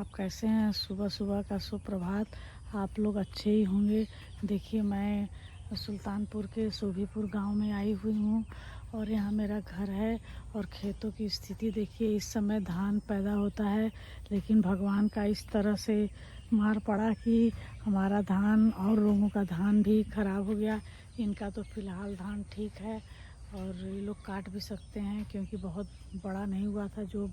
आप कैसे हैं? सुबह सुबह का सुप्रभात। आप लोग अच्छे ही होंगे। देखिए, मैं सुल्तानपुर के सोभीपुर गांव में आई हुई हूँ और यहाँ मेरा घर है। और खेतों की स्थिति देखिए, इस समय धान पैदा होता है, लेकिन भगवान का इस तरह से मार पड़ा कि हमारा धान और लोगों का धान भी खराब हो गया। इनका तो फ़िलहाल धान ठीक है और ये लोग काट भी सकते हैं, क्योंकि बहुत बड़ा नहीं हुआ था। जो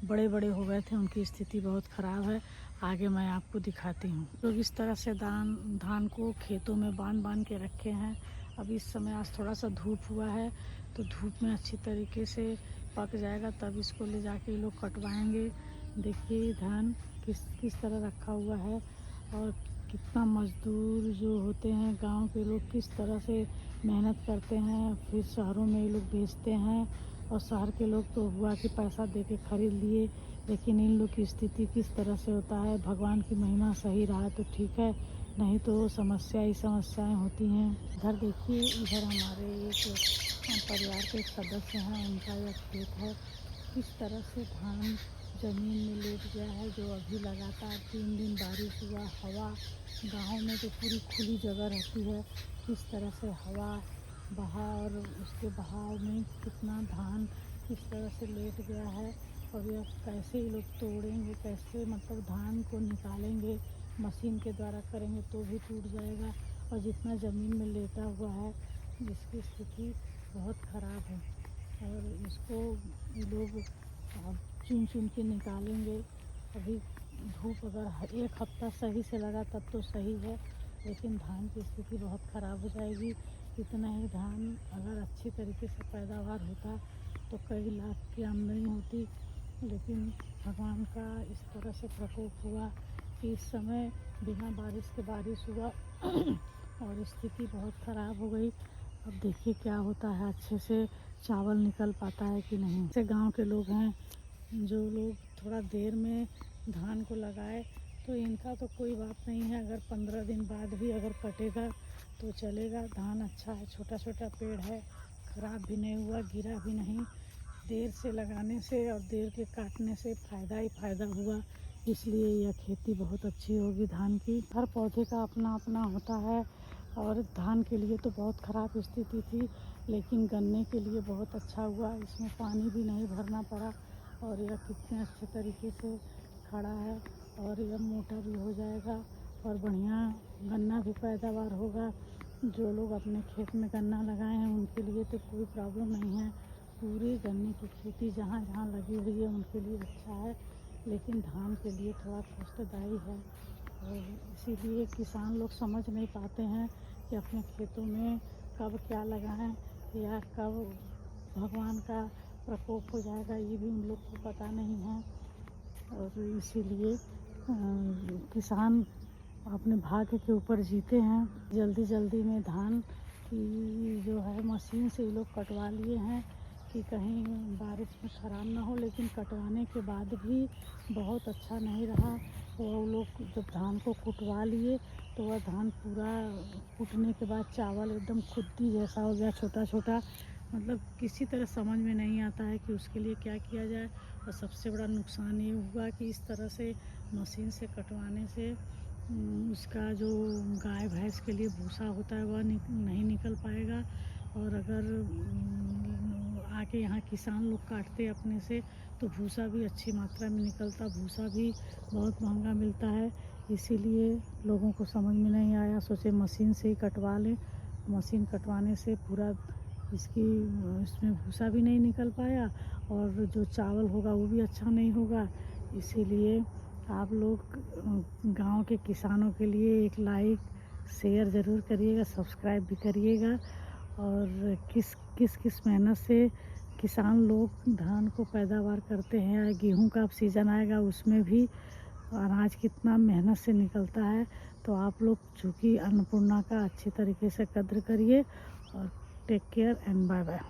बड़े बड़े हो गए थे उनकी स्थिति बहुत ख़राब है। आगे मैं आपको दिखाती हूँ। लोग इस तरह से धान को खेतों में बांध के रखे हैं। अब इस समय आज थोड़ा सा धूप हुआ है, तो धूप में अच्छी तरीके से पक जाएगा, तब इसको ले जाके ये लोग कटवाएंगे। देखिए धान किस तरह रखा हुआ है और कितना मज़दूर जो होते हैं गांव के लोग किस तरह से मेहनत करते हैं, फिर शहरों में ये लोग बेचते हैं। और शहर के लोग तो हुआ कि पैसा दे के ख़रीद लिए, लेकिन इन लोग की स्थिति किस तरह से होता है। भगवान की महिमा सही रहा तो ठीक है, नहीं तो समस्याएं होती हैं। इधर देखिए, इधर हमारे एक परिवार के एक सदस्य हैं, उनका यह खेत है। किस तरह से धान ज़मीन में लेट गया है। जो अभी लगातार 3 दिन बारिश हुआ, हवा गाँव में तो पूरी खुली जगह रहती है, किस तरह से हवा बहा और उसके बहाव में कितना धान किस तरह से लेट गया है। और यह कैसे ये लोग तोड़ेंगे, कैसे मतलब धान को निकालेंगे, मशीन के द्वारा करेंगे तो भी टूट जाएगा। और जितना ज़मीन में लेटा हुआ है, इसकी स्थिति बहुत ख़राब है और इसको लोग चुन के निकालेंगे। अभी धूप अगर 1 हफ्ता सही से लगा तब तो सही है, लेकिन धान की स्थिति बहुत ख़राब हो जाएगी। इतना ही धान अगर अच्छी तरीके से पैदावार होता तो कई लाख की आमदनी होती, लेकिन भगवान का इस तरह से प्रकोप हुआ कि इस समय बिना बारिश के बारिश हुआ और स्थिति बहुत ख़राब हो गई। अब देखिए क्या होता है, अच्छे से चावल निकल पाता है कि नहीं। जैसे गांव के लोग हैं, जो लोग थोड़ा देर में धान को लगाए, तो इनका तो कोई बात नहीं है। अगर 15 दिन बाद भी अगर कटेगा तो चलेगा। धान अच्छा है, छोटा छोटा पेड़ है, ख़राब भी नहीं हुआ, गिरा भी नहीं। देर से लगाने से और देर के काटने से फ़ायदा ही फ़ायदा हुआ, इसलिए यह खेती बहुत अच्छी होगी धान की। हर पौधे का अपना अपना होता है और धान के लिए तो बहुत ख़राब स्थिति थी, लेकिन गन्ने के लिए बहुत अच्छा हुआ। इसमें पानी भी नहीं भरना पड़ा और यह कितने अच्छे तरीके से खड़ा है और यह मोटा भी हो जाएगा और बढ़िया गन्ना भी पैदावार होगा। जो लोग अपने खेत में गन्ना लगाए हैं उनके लिए तो कोई प्रॉब्लम नहीं है। पूरी गन्ने की खेती जहाँ जहाँ लगी हुई है उनके लिए अच्छा है, लेकिन धान के लिए थोड़ा कष्टदायी है। और इसीलिए किसान लोग समझ नहीं पाते हैं कि अपने खेतों में कब क्या लगाएं या कब भगवान का प्रकोप हो जाएगा, ये भी उन लोग को पता नहीं है। और इसीलिए किसान अपने भाग्य के ऊपर जीते हैं। जल्दी जल्दी में धान की जो है मशीन से ये लोग कटवा लिए हैं कि कहीं बारिश में ख़राब ना हो, लेकिन कटवाने के बाद भी बहुत अच्छा नहीं रहा। वो लोग जब धान को कुटवा लिए तो वह धान पूरा कुटने के बाद चावल एकदम खुद्दी जैसा हो गया, छोटा छोटा। मतलब किसी तरह समझ में नहीं आता है कि उसके लिए क्या किया जाए। और सबसे बड़ा नुकसान ये हुआ कि इस तरह से मशीन से कटवाने से उसका जो गाय भैंस के लिए भूसा होता है वह नहीं निकल पाएगा। और अगर आके यहाँ किसान लोग काटते अपने से तो भूसा भी अच्छी मात्रा में निकलता, भूसा भी बहुत महंगा मिलता है। इसीलिए लोगों को समझ में नहीं आया, सोचे मशीन से ही कटवा लें। मशीन कटवाने से पूरा इसमें भूसा भी नहीं निकल पाया और जो चावल होगा वो भी अच्छा नहीं होगा। इसीलिए आप लोग गांव के किसानों के लिए एक लाइक शेयर ज़रूर करिएगा, सब्सक्राइब भी करिएगा। और किस मेहनत से किसान लोग धान को पैदावार करते हैं। गेहूं का अब सीज़न आएगा, उसमें भी अनाज कितना मेहनत से निकलता है। तो आप लोग चूँकि अन्नपूर्णा का अच्छी तरीके से कद्र करिए और take care and bye bye.